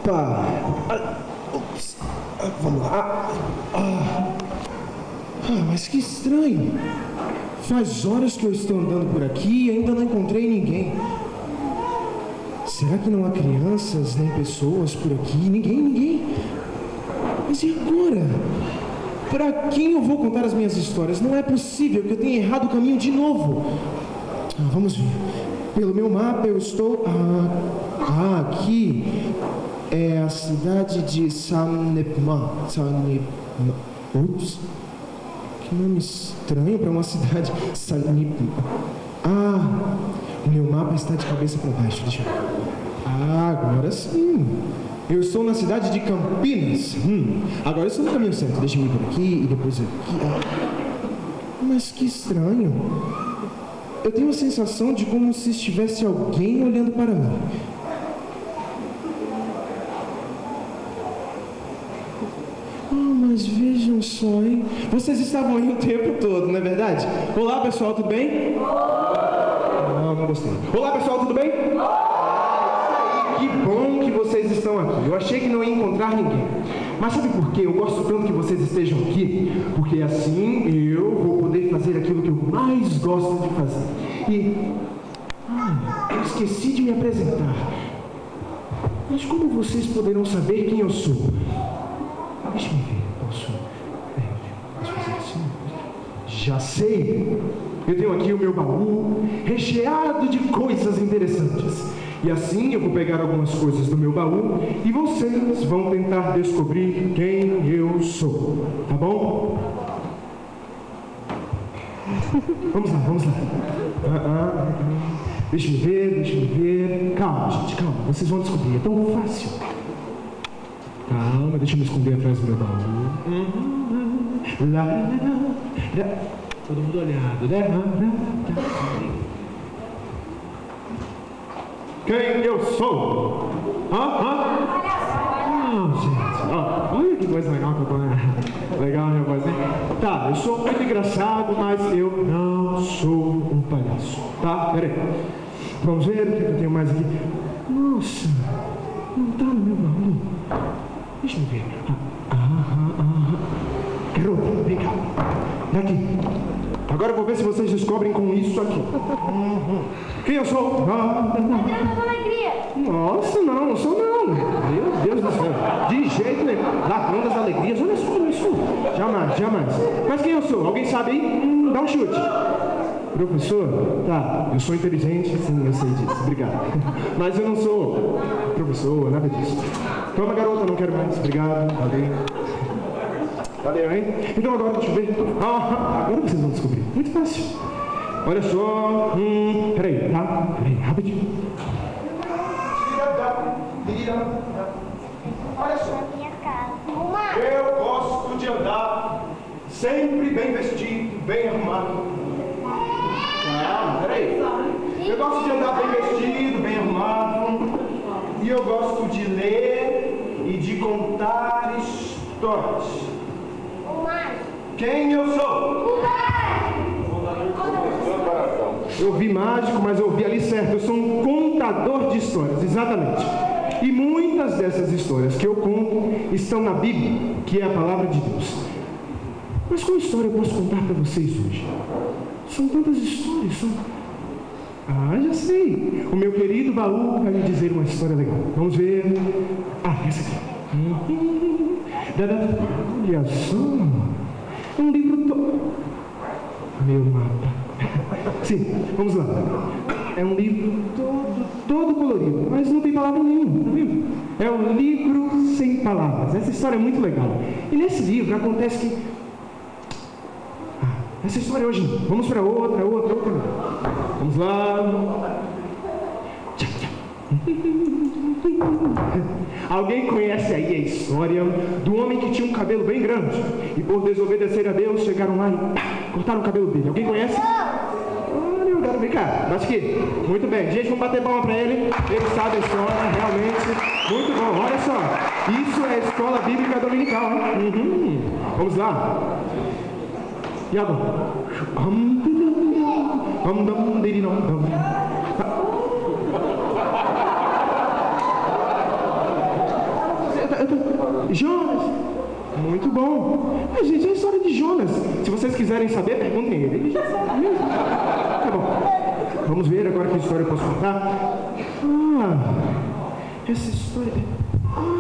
Opa! Ups. Vamos lá. Mas que estranho. Faz horas que eu estou andando por aqui e ainda não encontrei ninguém. Será que não há crianças nem pessoas por aqui? Ninguém. Mas e agora? Para quem eu vou contar as minhas histórias? Não é possível que eu tenha errado o caminho de novo. Vamos ver. Pelo meu mapa eu estou... aqui é a cidade de Sanepma. Ups. Que nome estranho para uma cidade. Sanepma. O meu mapa está de cabeça para baixo. Deixa eu ver. Agora sim. Eu estou na cidade de Campinas. Agora eu estou no caminho certo. Deixa eu ir por aqui e depois aqui. Mas que estranho. Eu tenho a sensação de como se estivesse alguém olhando para mim. Mas vejam só, hein? Vocês estavam aí o tempo todo, não é verdade? Olá, pessoal, tudo bem? Não gostei. Olá, pessoal, tudo bem? Que bom que vocês estão aqui. Eu achei que não ia encontrar ninguém. Mas sabe por quê? Eu gosto tanto que vocês estejam aqui, porque assim eu vou poder fazer aquilo que eu mais gosto de fazer. E... eu esqueci de me apresentar. Mas como vocês poderão saber quem eu sou? Deixa eu ver. Posso fazer assim? Já sei. Eu tenho aqui o meu baú recheado de coisas interessantes. E assim eu vou pegar algumas coisas do meu baú e vocês vão tentar descobrir quem eu sou. Tá bom? Vamos lá. Deixa eu ver. Calma, gente, calma. Vocês vão descobrir. É tão fácil. Calma, deixa eu me esconder atrás do meu baú. Todo mundo olhado, né? Quem eu sou? Gente, olha que coisa legal que eu tô, né? Legal, minha voz, né? Tá, eu sou muito engraçado, mas eu não sou um palhaço, tá? Pera aí. Vamos ver o que eu tenho mais aqui. Nossa, não tá no meu baú. Deixa eu ver. Garoto, vem cá. Daqui. Agora eu vou ver se vocês descobrem com isso aqui. Quem eu sou? Alegria. Nossa, não sou não. Meu Deus do céu. De jeito nenhum. Ladrão das alegrias. Olha só isso. Jamais. Mas quem eu sou? Alguém sabe aí? Dá um chute. Professor? Tá, eu sou inteligente, sim, eu sei disso. Obrigado. Mas eu não sou professor, nada disso. Toma, garota, não quero mais. Obrigado. Valeu, hein? Então agora, deixa eu ver. Agora vocês vão descobrir. Muito fácil. Olha só. Peraí, tá? Peraí, rapidinho. Olha só. Eu gosto de andar sempre bem vestido, bem arrumado. Peraí. Eu gosto de andar bem vestido, bem arrumado. E eu gosto de ler e de contar histórias. Quem eu sou? Eu vi mágico, mas eu vi ali certo. Eu sou um contador de histórias, exatamente. E muitas dessas histórias que eu conto estão na Bíblia, que é a palavra de Deus. Mas qual história eu posso contar para vocês hoje? São tantas histórias, já sei. O meu querido baú vai me dizer uma história legal. Vamos ver. Essa aqui. Olha só. Um livro todo. Meu mapa. Sim, vamos lá. É um livro todo colorido, mas não tem palavra nenhuma, tá vendo? É um livro sem palavras. Essa história é muito legal. E nesse livro acontece que... essa história hoje não. Vamos para outra. Vamos lá. Alguém conhece aí a história do homem que tinha um cabelo bem grande e por desobedecer a Deus chegaram lá e cortaram o cabelo dele? Alguém conhece? Olha, o garoto, vem cá, bate aqui. Muito bem, gente, vamos bater palma pra ele. Ele sabe a história, realmente. Muito bom, olha só. Isso é a escola bíblica dominical, hein? Vamos lá. E agora? Jonas. Muito bom. Gente, é a história de Jonas. Se vocês quiserem saber, perguntem ele. Ele já sabe mesmo. Tá bom. Vamos ver agora que história eu posso contar. Essa história...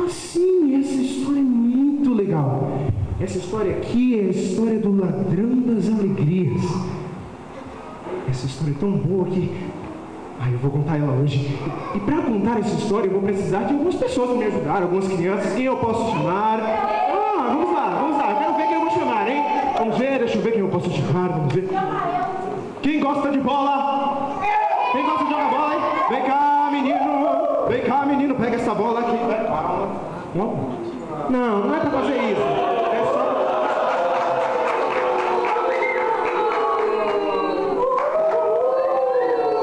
sim, essa história é muito legal. Essa história aqui é a história do ladrão das alegrias. Essa história é tão boa que... eu vou contar ela hoje. E para contar essa história, eu vou precisar de algumas pessoas para me ajudar, algumas crianças. Quem eu posso chamar? Vamos lá. Quero ver quem eu vou chamar, hein? Vamos ver, deixa eu ver quem eu posso chamar. Vamos ver. Quem gosta de bola? Quem gosta de jogar bola, hein? Vem cá, menino. Pega essa bola aqui. Calma. Não é para fazer isso. É só...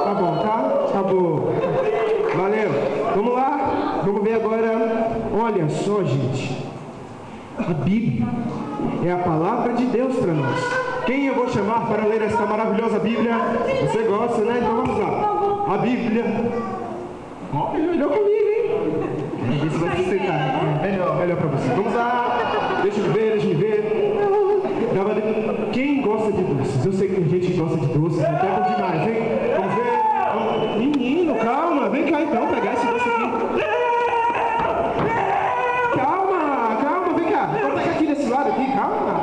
Tá bom, tá? Tá bom. Valeu. Vamos lá. Vamos ver agora. Olha só, gente. A Bíblia é a palavra de Deus para nós. Quem eu vou chamar para ler essa maravilhosa Bíblia? Você gosta, né? Então vamos lá. A Bíblia. Melhor comigo, hein? Isso vai se sentar. Melhor para você. Vamos lá. Deixa eu ver. Quem gosta de doces? Eu sei que tem gente que gosta de doces. Não quero demais, hein? Vamos ver. Menino, calma. Vem cá então, pegar esse doce aqui. Calma. Vem cá. Vou pegar aqui desse lado aqui. Calma.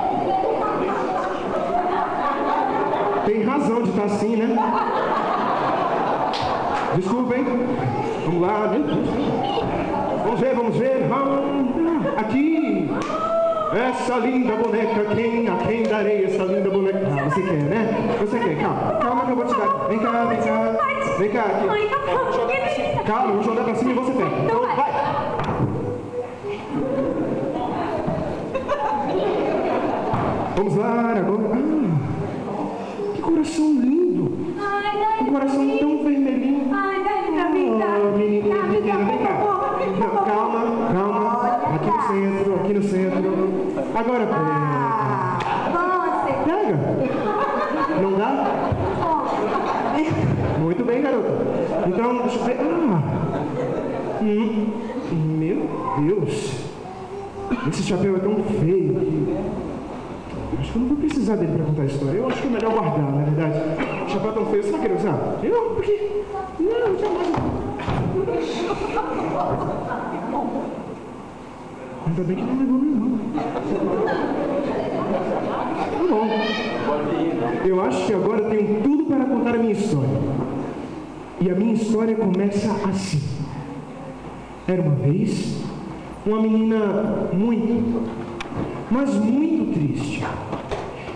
Tem razão de estar assim, né? Desculpa, hein? Vamos lá. Vamos ver. Aqui. Essa linda boneca, a quem darei essa linda boneca? Você quer, né? Você quer, calma que eu vou te dar. Vem cá. Aqui. Calma, eu vou jogar pra cima e você pega. Então vai. Vamos lá, agora. Que coração lindo. Um coração tão vermelhinho. Menina, vem cá. Calma. Aqui no centro. Agora pega. Não dá? Muito bem, garota. Então, deixa eu ver. Meu Deus. Esse chapéu é tão feio que... Acho que eu não vou precisar dele para contar a história. Eu acho que é melhor guardar, na verdade. O chapéu é tão feio, você vai querer usar? Eu? Por quê? Não, jamais. Ainda bem que não levou minha mão. Tá bom. Eu acho que agora eu tenho tudo para contar a minha história. E a minha história começa assim. Era uma vez uma menina mas muito triste.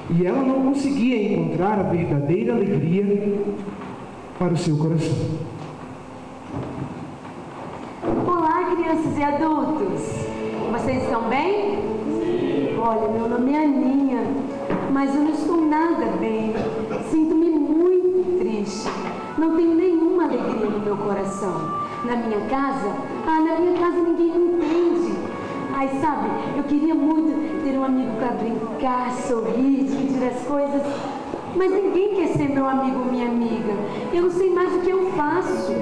E ela não conseguia encontrar a verdadeira alegria para o seu coração. Olá, crianças e adultos. Vocês estão bem? Sim. Olha, meu nome é Aninha, mas eu não estou nada bem. Sinto-me muito triste. Não tenho nenhuma alegria no meu coração. Na minha casa ninguém me entende. Ai, sabe, eu queria muito ter um amigo para brincar, sorrir, dividir as coisas. Mas ninguém quer ser meu amigo ou minha amiga. Eu não sei mais o que eu faço.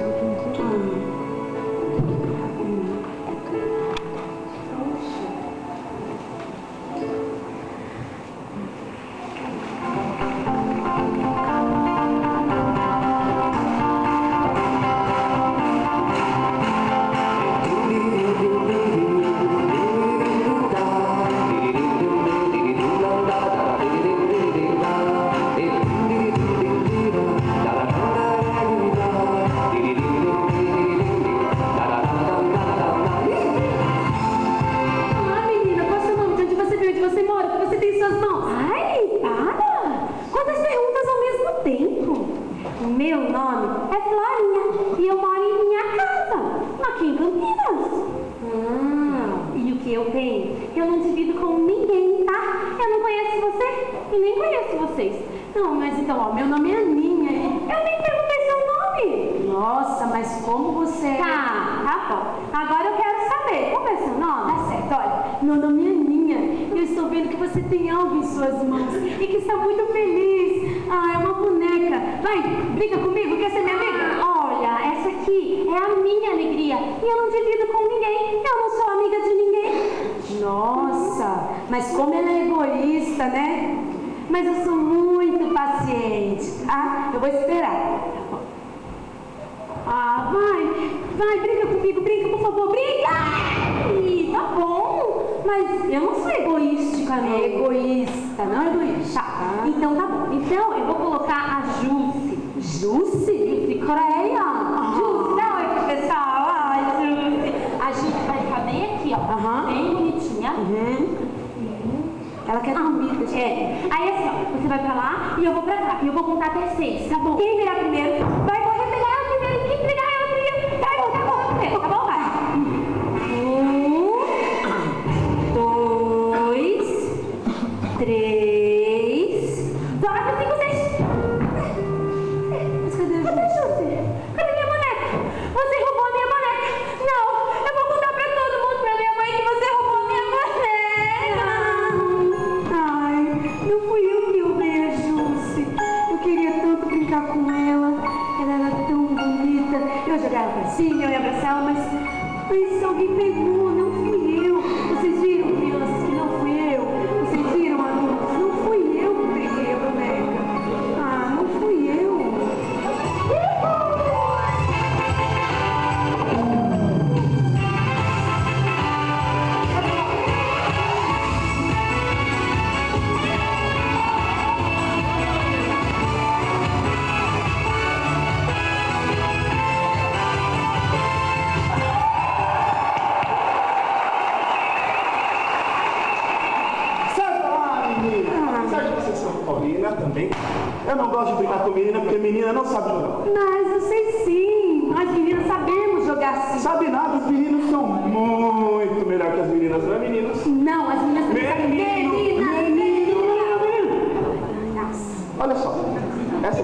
Meu nome é Florinha e eu moro em minha casa, aqui em Campinas. E o que eu tenho, eu não divido com ninguém, tá? Eu não conheço você e nem conheço vocês. Não, mas então, ó, meu nome é Aninha e eu nem perguntei seu nome. Nossa, mas como você... Tá bom. Agora eu quero saber, qual é seu nome? Tá certo, olha, meu nome é Aninha e eu estou vendo que você tem algo em suas mãos e que está muito feliz. É uma boneca. Vai, brinca comigo, quer ser minha amiga? Olha, essa aqui é a minha alegria e eu não divido com ninguém. Eu não sou amiga de ninguém. Mas como ela é egoísta, né? Mas eu sou muito paciente, tá? Eu vou esperar. Ah, vai, brinca comigo, brinca, por favor, brinca! Ai, tá bom, mas eu não sou egoística, não. É egoísta, não é egoísta. Tá, então tá bom. Então eu vou colocar a Jusce. Jusce? Creia! Jusce, dá oi pro pessoal. Ai, Jusce. A Jusce vai ficar bem aqui, ó. Bem bonitinha. Ela quer dormir, deixa eu ver. Aí assim, ó, você vai pra lá e eu vou pra cá. E eu vou contar até 6, tá bom? Quem virar primeiro vai correr pegar ela primeiro. Quem pegar ela primeiro, tá bom, tá bom, vai. 1, 2, 3, 4, 5, 6. Mas cadê a Cadê a Jusce? Jusce? Cadê minha boneca? Você roubou a minha boneca. Não, eu vou contar pra todo mundo, pra minha mãe, que você roubou a minha boneca. Ai, não fui eu que roubei a Jusce. Eu queria tanto brincar com ela. Ela era tão bonita. Eu jogava pra cima, eu ia abraçar ela, mas alguém pegou, não fui eu. Vocês viram, crianças, que não fui eu? Vocês viram, adultos? Não fui eu que peguei a boneca. Ah, não fui eu. Sai pra lá, menina! Apesar de vocês são Paulina também, eu não gosto de brincar com menina porque menina não sabe jogar. Mas eu sei sim. Nós meninas sabemos jogar sim. Sabe nada, os meninos são muito melhor que as meninas, não é meninos? Não, as meninas também sabem. Menino! Nossa. Olha só, essa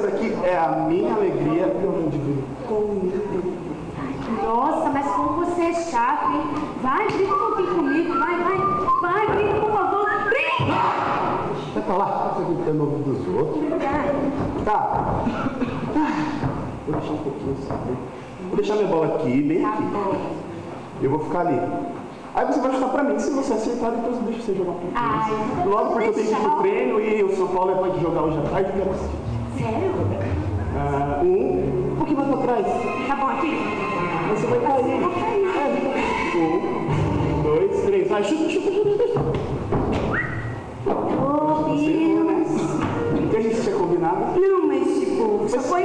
daqui é a minha alegria e eu não divido com ninguém. Nossa, mas como você é chato, hein? Vai, brinca um pouquinho comigo. Vai, brinca, por favor. Brinca! Vai pra lá, você gritando no ouvido dos outros. Tá. Vou deixar um pouquinho assim. Vou deixar minha bola aqui, bem aqui. Eu vou ficar ali. Aí você vai chutar pra mim. Se você acertar, depois eu deixo você jogar pra mim. Ai, Logo porque eu tenho que ir pro treino e o São Paulo vai jogar hoje à tarde e eu quero assistir. sério? Um pouquinho mais pra trás. Tá bom, aqui. Você vai cair. Vou cair. 1, 2, 3. Vai, chuta. Oh, Deus. O que a gente tinha combinado? Não, mas tipo, só foi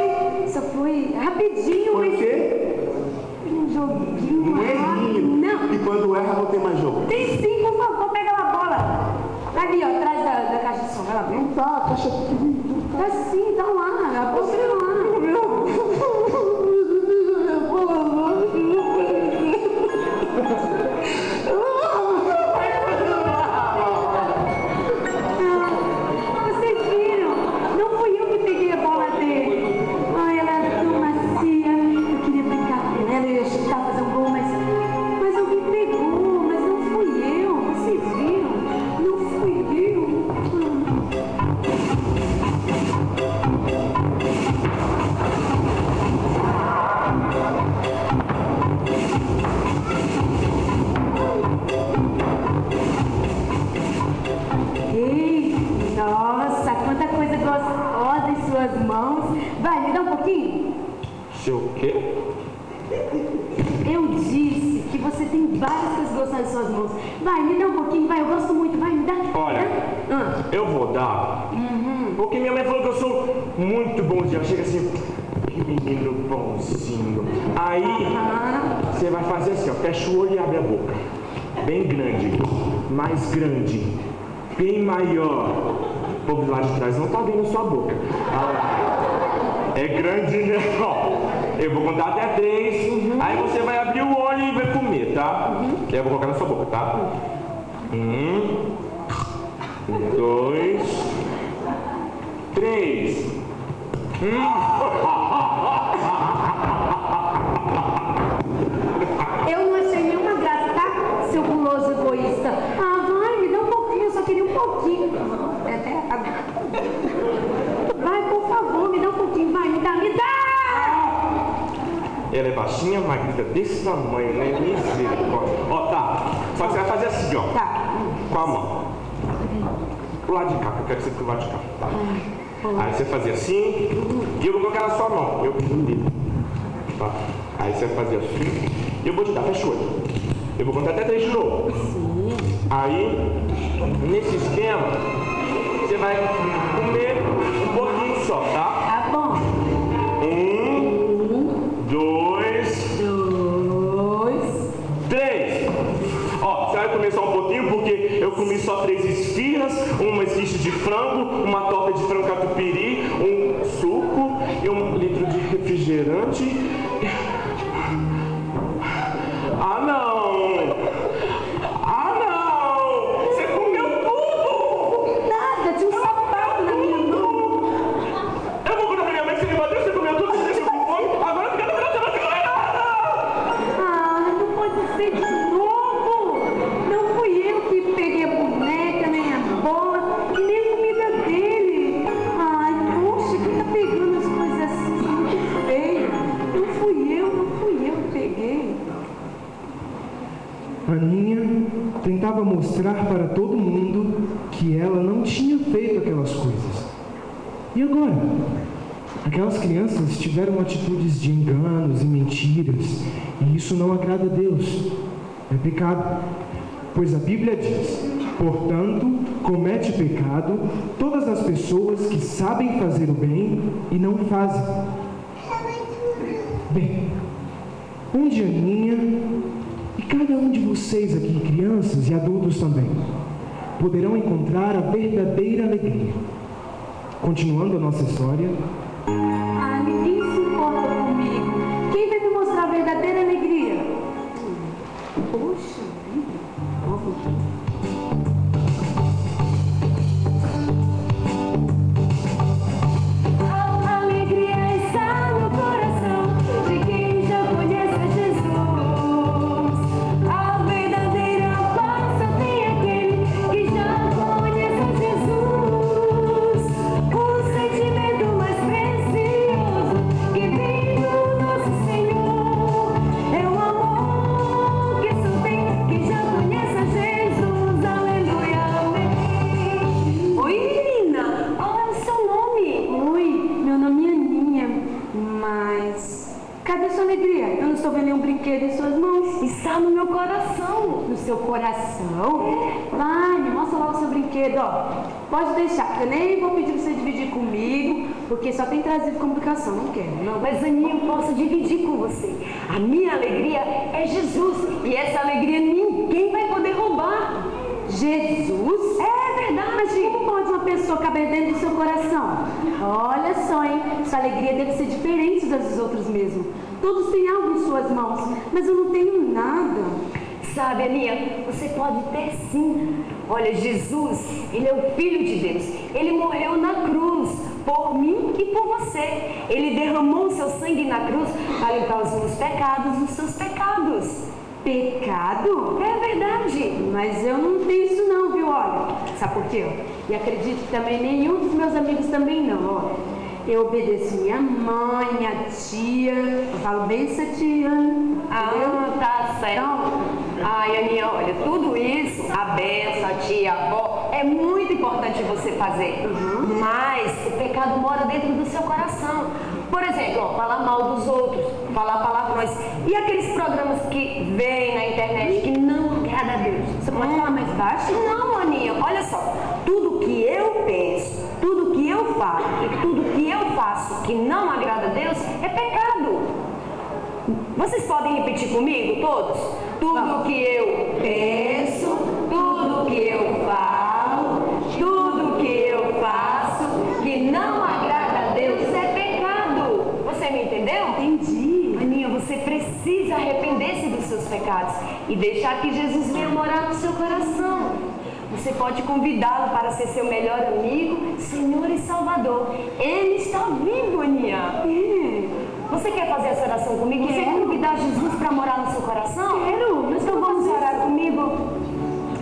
rapidinho, Foi o mas quê? um joguinho Um errinho. Não, E quando erra, não tem mais jogo. tem sim, por favor, pega lá a bola. Ali, ó, atrás da caixa de som, vai lá, vem. Não tá, a caixa aqui. Tá sim, tá lá, a bolsa tá lá. Vocês viram? Não fui eu que peguei a bola dele. Ai, ela era tão macia. Eu queria brincar com ela, eu ia chutar, fazer um gol, mas alguém pegou. Mas não fui eu. Vocês viram? Não fui eu. Ei, nossa, quanta coisa gostosa em suas mãos. Vai, me dá um pouquinho. Seu quê? Eu disse que você tem várias coisas gostosas em suas mãos. Vai, me dá um pouquinho, vai, eu gosto muito, vai, me dá. Olha, eu vou dar, porque minha mãe falou que eu sou muito bonzinho. Chega assim, que menino bonzinho. Aí, você vai fazer assim, ó, fecha o olho e abre a boca. Bem grande, mais grande, bem maior. O povo lá de trás não tá vendo a sua boca. É grande, né? Ó, eu vou contar até 3, aí você vai abrir o olho e vai comer, tá? Eu vou colocar na sua boca, tá? 1, 2, 3. Eu não achei nenhuma graça, tá? Seu guloso egoísta. Ah, vai, me dá um pouquinho, eu só queria um pouquinho. É até agora. Vai, por favor, me dá um pouquinho, vai, me dá, me dá! Ela é baixinha? baixinha, magrita, desse tamanho, né? Misericórdia. Ó, tá. Só que você vai fazer assim, ó. Tá. Com a mão. Pro lado de cá, que eu quero que você pro lado de cá. Tá. Aí você vai fazer assim, e eu vou colocar na sua mão. Eu no dedo. Tá. Aí você vai fazer assim, e eu vou te dar, fecha o olho. Eu vou contar até 3 de novo. Sim. Aí, nesse esquema, você vai comer um pouquinho só, tá? Tá bom. 1, 2, 3. Ó, você vai comer só um pouquinho porque eu comi só 3 esfirras, uma esquiche de frango, uma torta de frango catupiry, um suco e 1 litro de refrigerante. Ah, não! Ah, não! Você comeu tudo! Nada, tinha um sapato na minha mão. Eu vou contar pra minha mãe que você me bateu, você comeu tudo, você deixou com fome, agora fica no braço, você vai ficar. Ah, não pode ser de novo. Não fui eu que peguei a boneca, nem a bola, e nem a comida dele. Ai, poxa, quem tá pegando as coisas assim? Isso é muito feio. Não fui eu que peguei. Aninha tentava mostrar para todo mundo que ela não tinha feito aquelas coisas. E agora? Aquelas crianças tiveram atitudes de enganos e mentiras, e isso não agrada a Deus. É pecado. Pois a Bíblia diz: portanto, comete pecado todas as pessoas que sabem fazer o bem e não fazem. Bem, onde Aninha e cada um de vocês aqui, crianças e adultos também, poderão encontrar a verdadeira alegria. Continuando a nossa história. Ah, ninguém se importa comigo. Quem vai me mostrar a verdadeira alegria? Poxa vida. A alegria está no coração de quem já conhece Jesus. A verdadeira paz só tem aquele que já conhece Jesus. O sentimento mais precioso que vem do nosso Senhor é o amor que só tem quem já conhece a Jesus. Aleluia, amém. Oi, menina, qual é o seu nome? Oi, meu nome é Aninha, mas cadê sua alegria? Eu não estou vendo nenhum brinquedo em suas mãos. Está no meu coração. No seu coração? Vai, me mostra logo o seu brinquedo, ó. Pode deixar, porque eu nem vou pedir pra você dividir comigo, porque só tem trazido complicação, não quero, não. Mas, Aninha, eu posso dividir com você. A minha alegria é Jesus. E essa alegria ninguém vai poder roubar. Jesus? É verdade. Mas como pode uma pessoa caber dentro do seu coração? Olha só, hein? Sua alegria deve ser diferente das dos outros mesmo. Todos têm algo em suas mãos, mas eu não tenho nada. Sabe, Aninha, você pode ter sim. Olha, Jesus, Ele é o Filho de Deus. Ele morreu na cruz por mim e por você. Ele derramou o seu sangue na cruz para limpar os meus pecados e os seus pecados. Pecado? É verdade. Mas eu não tenho isso não, viu? Olha, sabe por quê? E acredito que também nenhum dos meus amigos também não, ó. Eu obedeço minha mãe, minha tia, eu falo bem essa tia, entendeu? Ah, tá certo. Então, Ai, Aninha, olha, tudo isso, a benção, a tia, a avó, é muito importante você fazer. Mas o pecado mora dentro do seu coração. Por exemplo, ó, falar mal dos outros, falar palavrões. E aqueles programas que vêm na internet que não agrada a Deus. você pode falar mais baixo? Não, Aninha, olha só. Tudo que eu penso, tudo que eu falo e tudo que eu faço que não agrada a Deus é pecado. Vocês podem repetir comigo, todos? Tudo que eu penso, tudo que eu falo, tudo que eu faço que não agrada a Deus é pecado. Você me entendeu? Entendi. Aninha, você precisa arrepender-se dos seus pecados e deixar que Jesus venha morar no seu coração. Você pode convidá-lo para ser seu melhor amigo, Senhor e Salvador. Ele está vivo, Aninha. Você quer fazer essa oração comigo? Você quer convidar Jesus para morar no seu coração? Quero. Então vamos orar comigo?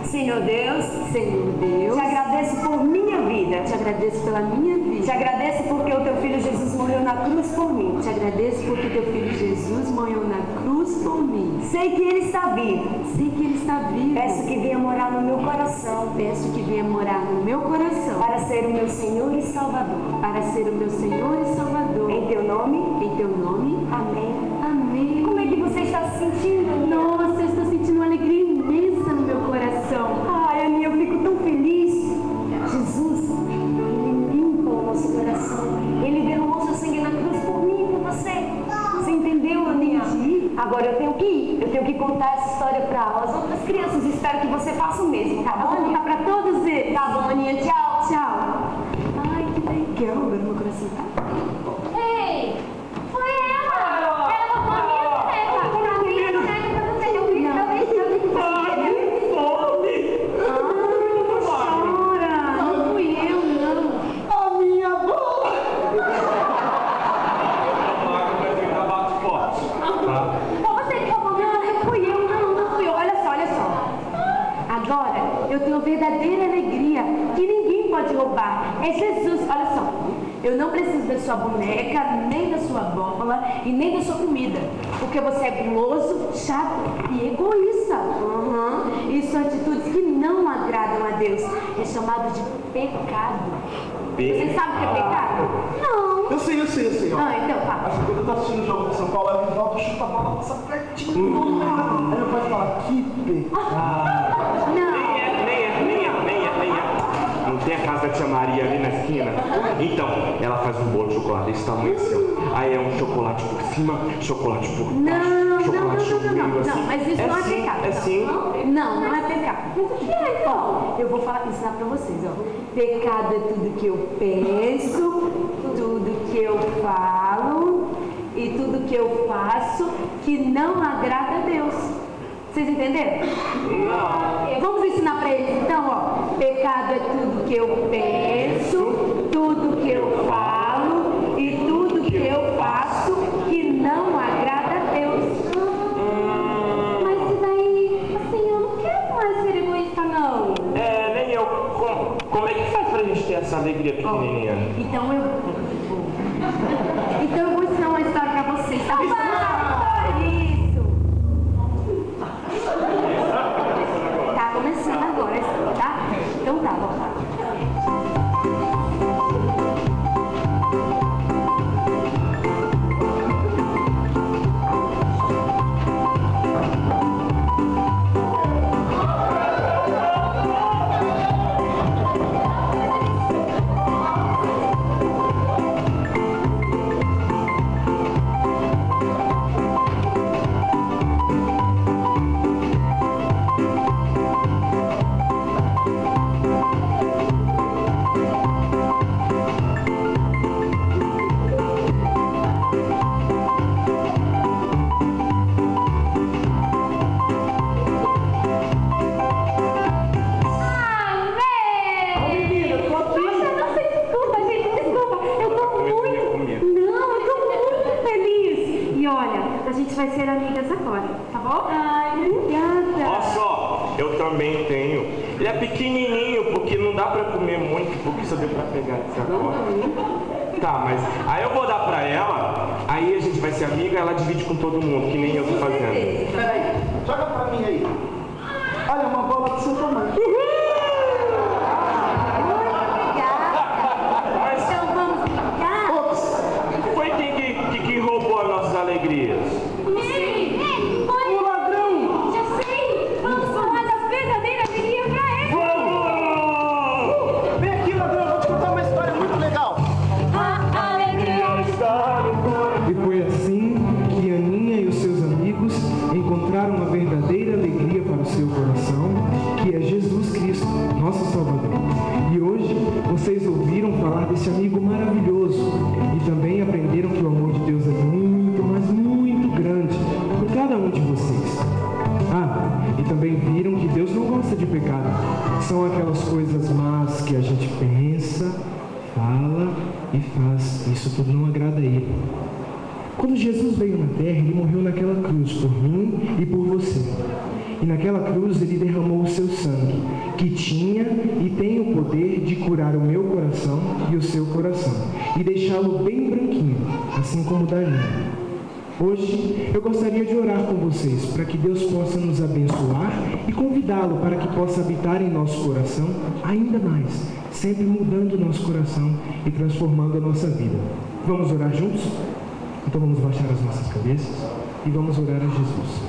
Senhor Deus, Senhor Deus, te agradeço por minha vida. vida. Te agradeço pela minha vida. Te agradeço porque o teu filho Jesus morreu na cruz por mim. Te agradeço porque teu filho Jesus morreu na cruz por mim. Sei que ele está vivo. Sei que ele está vivo. Peço que venha morar no meu coração. Peço que venha morar no meu coração. Para ser o meu Senhor e Salvador. Para ser o meu Senhor e Salvador. Em teu nome. Em teu nome. Amém. Amém. Como é que você está se sentindo? Nossa, eu estou sentindo uma alegria imensa no meu coração. Ai, Aninha, eu fico tão feliz. Jesus, Ele limpa o nosso coração. Ele derramou seu sangue na cruz por mim e por você. Você entendeu, Aninha? Agora eu tenho que ir. Eu tenho que contar essa história para as outras crianças. Espero que você faça o mesmo, tá bom, Aninha? Para todos eles. Tá bom, Aninha. Tchau. Tchau. Ai, que legal. Agora meu coração tá. Ei, foi ela! Ela roubou a minha boneca! A minha boneca pra você! Eu vi que Chora! Não fui eu, não. A minha bola! Foi você que roubou minha boneca! Não fui eu, não fui eu. Olha só. Agora eu tenho verdadeira alegria que ninguém pode roubar. É Jesus. Olha só. Eu não preciso da sua boneca, nem da sua bola e nem da sua comida. Porque você é guloso, chato e egoísta. E são atitudes que não agradam a Deus. É chamado de pecado. Você sabe o que é pecado? Não. Eu sei. Ó. Ah, então fala. Acho que quando eu tô assistindo o jogo de São Paulo, o Rivaldo chuta a bola, passa pertinho. Aí meu pai fala, que pecado. Não. Não tem a casa da tia Maria ali na esquina? Então, ela faz um bolo de chocolate desse tamanho assim, ó. Aí é um chocolate por cima, chocolate por baixo, Não, chocolate no meio, assim. não, mas isso não é sim, pecado. É sim. Não é pecado. Mas o que é então? Eu vou ensinar pra vocês, ó. Pecado é tudo que eu penso, tudo que eu falo e tudo que eu faço que não agrada a Deus. Vocês entenderam? Não. Vamos ensinar pra eles então, ó. Pecado é tudo que eu penso, tudo que eu falo e tudo que eu faço que não agrada a Deus. Mas e daí, assim, eu não quero mais ser egoísta, não. Nem eu. Como é que faz pra gente ter essa alegria pequenininha? Então eu vou ensinar uma história pra vocês, tá? Isso! Tá começando agora, tá? Então tá, vamos lá. Vai ser amigas agora, tá bom? Ai, obrigada. Olha só, eu também tenho. Ele é pequenininho, porque não dá pra comer muito, porque só deu pra pegar essa agora. Tá, mas aí eu vou dar pra ela, aí a gente vai ser amiga, ela divide com todo mundo, que nem eu tô fazendo. Peraí, joga pra mim aí. Olha, uma bola do seu tamanho. Mas Então vamos brincar? Ops, foi quem roubou as nossas alegrias? Ei, foi o ladrão! Já sei! Vamos falar da verdadeira alegria pra ele! Vamos! Vem aqui, ladrão, vou te contar uma história muito legal. A alegria Está no coração. E foi assim que Aninha e os seus amigos encontraram uma verdadeira alegria para o seu coração, que é Jesus Cristo, nosso Salvador. E hoje vocês ouviram falar desse amigo maravilhoso e também aprenderam que o amor de Deus é muito, mas muito grande por cada um de vocês. E também viram que Deus não gosta de pecado. São aquelas coisas más que a gente pensa, fala e faz. Isso tudo não agrada a Ele. Quando Jesus veio na terra, Ele morreu naquela cruz por mim e por você. E naquela cruz ele derramou o seu sangue, que tinha e tem o poder de curar o meu coração e o seu coração, e deixá-lo bem branquinho, assim como o da minha. Hoje eu gostaria de orar com vocês para que Deus possa nos abençoar e convidá-lo para que possa habitar em nosso coração ainda mais, sempre mudando o nosso coração e transformando a nossa vida. Vamos orar juntos? Então vamos baixar as nossas cabeças e vamos orar a Jesus.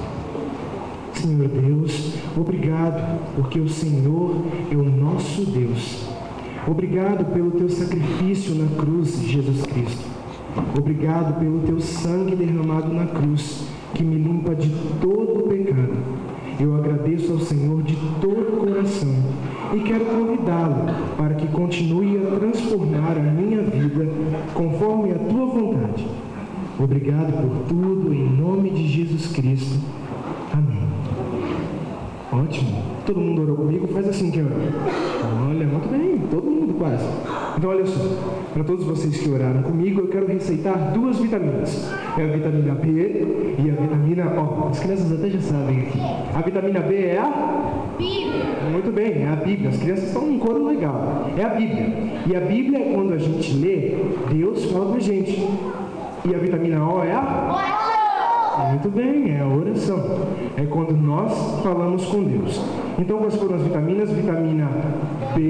Senhor Deus, obrigado porque o Senhor é o nosso Deus. Obrigado pelo teu sacrifício na cruz, Jesus Cristo. Obrigado pelo teu sangue derramado na cruz, que me limpa de todo o pecado. Eu agradeço ao Senhor de todo o coração e quero convidá-lo para que continue a transformar a minha vida conforme a tua vontade. Obrigado por tudo, em nome de Jesus Cristo. Amém. Ótimo. Todo mundo orou comigo? Faz assim, que olha, muito bem, todo mundo quase. Então olha só, para todos vocês que oraram comigo, eu quero receitar 2 vitaminas. É a vitamina B e a vitamina O. As crianças até já sabem aqui. A vitamina B é a? Bíblia. Muito bem, é a Bíblia. As crianças estão num coro legal. É a Bíblia. E a Bíblia é quando a gente lê, Deus fala com a gente. E a vitamina O é a? Oração. Muito bem, é a oração. É quando nós falamos com Deus. Então, quais foram as vitaminas? Vitamina B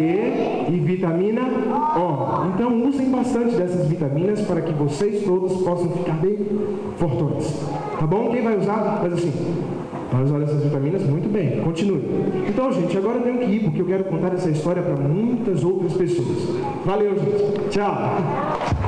e vitamina O. Então, usem bastante dessas vitaminas para que vocês todos possam ficar bem fortones. Tá bom? Quem vai usar? Faz assim. Vai usar essas vitaminas? Muito bem. Continue. Então, gente, agora eu tenho que ir, porque eu quero contar essa história para muitas outras pessoas. Valeu, gente. Tchau.